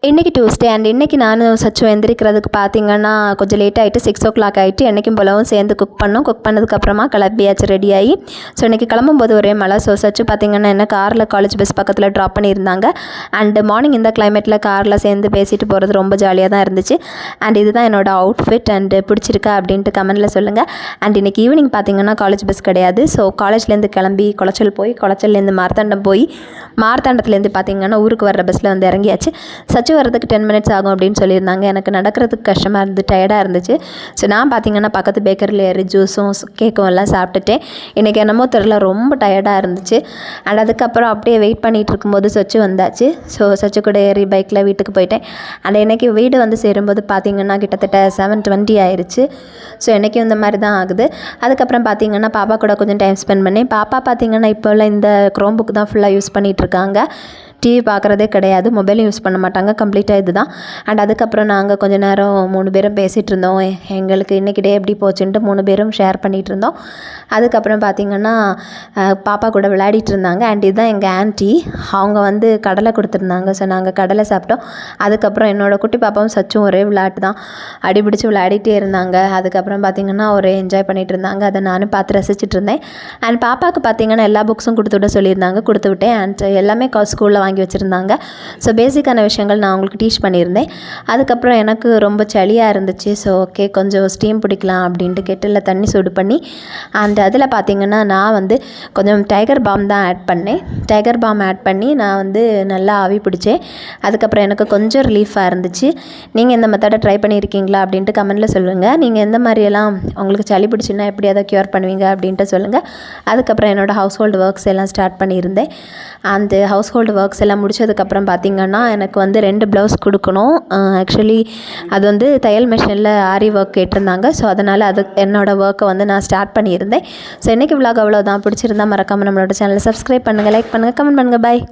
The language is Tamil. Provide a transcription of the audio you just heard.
இன்றைக்கி டியூஸ்டே அண்ட் இன்றைக்கி நானும் சச்சும் எந்திரிக்கிறதுக்கு பார்த்திங்கன்னா கொஞ்சம் லேட் ஆகிட்டு 6 o'clock ஆகிட்டு என்றைக்கும் போலவும் சேர்ந்து குக் பண்ணதுக்கப்புறமா கிளம்பியாச்சு ரெடியாகி. ஸோ இன்றைக்கி கிளம்பும்போது ஒரே மழை. ஸோ சச்சு பார்த்திங்கன்னா என்ன காரில் காலேஜ் பஸ் பக்கத்தில் ட்ராப் பண்ணியிருந்தாங்க. அண்டு மார்னிங் இந்த கிளைமேட்டில் காரில் சேர்ந்து பேசிட்டு போகிறது ரொம்ப ஜாலியாக தான் இருந்துச்சு. அண்ட் இதுதான் என்னோடய அவுட்ஃபிட் அண்டு பிடிச்சிருக்கா அப்படின்ட்டு கமெண்டில் சொல்லுங்கள். அண்ட் இன்றைக்கி ஈவினிங் பார்த்திங்கன்னா காலேஜ் பஸ் கிடையாது. ஸோ காலேஜ்லேருந்து கிளம்பி குளச்சல் போய் குளச்சல்லேருந்து மார்த்தாண்டம் போய் மார்த்தாண்டத்துலேருந்து பார்த்திங்கன்னா ஊருக்கு வர்ற பஸ்ஸில் வந்து இறங்கியாச்சு. சச்சு வரதுக்கு 10 minutes ஆகும் அப்படின்னு சொல்லியிருந்தாங்க. எனக்கு நடக்கிறதுக்கு கஷ்டமாக இருந்து டயர்டாக இருந்துச்சு. ஸோ நான் பார்த்திங்கன்னா பக்கத்து பேக்கரியில் ஏறி ஜூஸும் கேக்கும் எல்லாம் சாப்பிட்டுட்டேன். இன்றைக்கி என்னமோ தெரில ரொம்ப டயர்டாக இருந்துச்சு. அண்ட் அதுக்கப்புறம் அப்படியே வெயிட் பண்ணிகிட்டு இருக்கும்போது சச்சு வந்தாச்சு. ஸோ சச்சு கூட ஏறி பைக்கில் வீட்டுக்கு போயிட்டேன். அண்ட் இன்றைக்கி வீடு வந்து சேரும்போது பார்த்திங்கன்னா கிட்டத்தட்ட 7:20 ஆயிடுச்சு. ஸோ இன்றைக்கி இந்த மாதிரி தான் ஆகுது. அதுக்கப்புறம் பார்த்திங்கன்னா பாப்பா கூட கொஞ்சம் டைம் ஸ்பெண்ட் பண்ணேன். பாப்பா பார்த்திங்கன்னா இப்போல்லாம் இந்த க்ரோம் புக் தான் ஃபுல்லாக யூஸ் பண்ணிகிட்ருக்காங்க. டிவி பார்க்குறதே கிடையாது, மொபைலும் யூஸ் பண்ண மாட்டாங்க, கம்ப்ளீட்டாக இது தான். அண்ட் அதுக்கப்புறம் நாங்கள் கொஞ்சம் நேரம் 3 பேரும் பேசிகிட்டு இருந்தோம். எங்களுக்கு இன்றைக்கி டே எப்படி போச்சுன்ட்டு 3 பேரும் ஷேர் பண்ணிகிட்டு இருந்தோம். அதுக்கப்புறம் பார்த்திங்கன்னா பாப்பா கூட விளையாடிட்டு இருந்தாங்க. அண்ட் இதுதான் எங்கள் ஆன்ட்டி, அவங்க வந்து கடலை கொடுத்துருந்தாங்க. ஸோ நாங்கள் கடலை சாப்பிட்டோம். அதுக்கப்புறம் என்னோடய குட்டி பாப்பாவும் சச்சும் ஒரே விளையாட்டு தான், அடிபிடிச்சு விளையாடிட்டே இருந்தாங்க. அதுக்கப்புறம் பார்த்திங்கன்னா ஒரே என்ஜாய் பண்ணிகிட்டு இருந்தாங்க. அதை நானும் பார்த்து ரசிச்சுட்டு இருந்தேன். அண்ட் பாப்பாவுக்கு பார்த்திங்கன்னா எல்லா புக்ஸும் கொடுத்து விட சொல்லியிருந்தாங்க, கொடுத்து விட்டேன். அண்ட் எல்லாமே ஸ்கூலில் வாங்கி வச்சுருந்தாங்க. ஸோ பேசிக்கான விஷயங்கள் நான் அவங்களுக்கு டீச் பண்ணியிருந்தேன். அதுக்கப்புறம் எனக்கு ரொம்ப சளியாக இருந்துச்சு. ஸோ ஓகே கொஞ்சம் ஸ்டீம் பிடிக்கலாம் அப்படின்ட்டு கெட்டிலில் தண்ணி சூடு பண்ணி அண்ட் அதில் பார்த்திங்கன்னா நான் வந்து கொஞ்சம் டைகர் பாம் தான் ஆட் பண்ணேன். டைகர் பாம் ஆட் பண்ணி நான் வந்து நல்லா ஆவி பிடிச்சேன். அதுக்கப்புறம் எனக்கு கொஞ்சம் ரிலீஃபாக இருந்துச்சு. நீங்கள் இந்த மெத்தடை ட்ரை பண்ணியிருக்கீங்களா அப்படின்ட்டு கமெண்டில் சொல்லுங்கள். நீங்கள் எந்த மாதிரியெல்லாம் உங்களுக்கு சளி பிடிச்சுன்னா எப்படி அதை க்யூர் பண்ணுவீங்க அப்படின்ட்டு சொல்லுங்கள். அதுக்கப்புறம் என்னோடய ஹவுஸ் ஹோல்டு ஒர்க்ஸ் எல்லாம் ஸ்டார்ட் பண்ணியிருந்தேன். அந்த ஹவுஸ் ஹோல்டு ஒர்க்ஸ் எல்லாம் முடிச்சதுக்கப்புறம் பார்த்திங்கன்னா எனக்கு வந்து 2 ப்ளவுஸ் கொடுக்கணும். ஆக்சுவலி அது வந்து தையல் மிஷினில் ஆரி ஒர்க் கேட்டிருந்தாங்க. ஸோ அதனால் அது என்னோடய ஒர்க்கை வந்து நான் ஸ்டார்ட் பண்ணியிருந்தேன். ஸோ இன்றைக்கி விலாக் அவ்வளோதான். பிடிச்சிருந்தா மறக்காமல் நம்மளோட சேனலை சப்ஸ்கிரைப் பண்ணுங்கள், லைக் பண்ணுங்கள், கமெண்ட் பண்ணுங்கள். பாய்.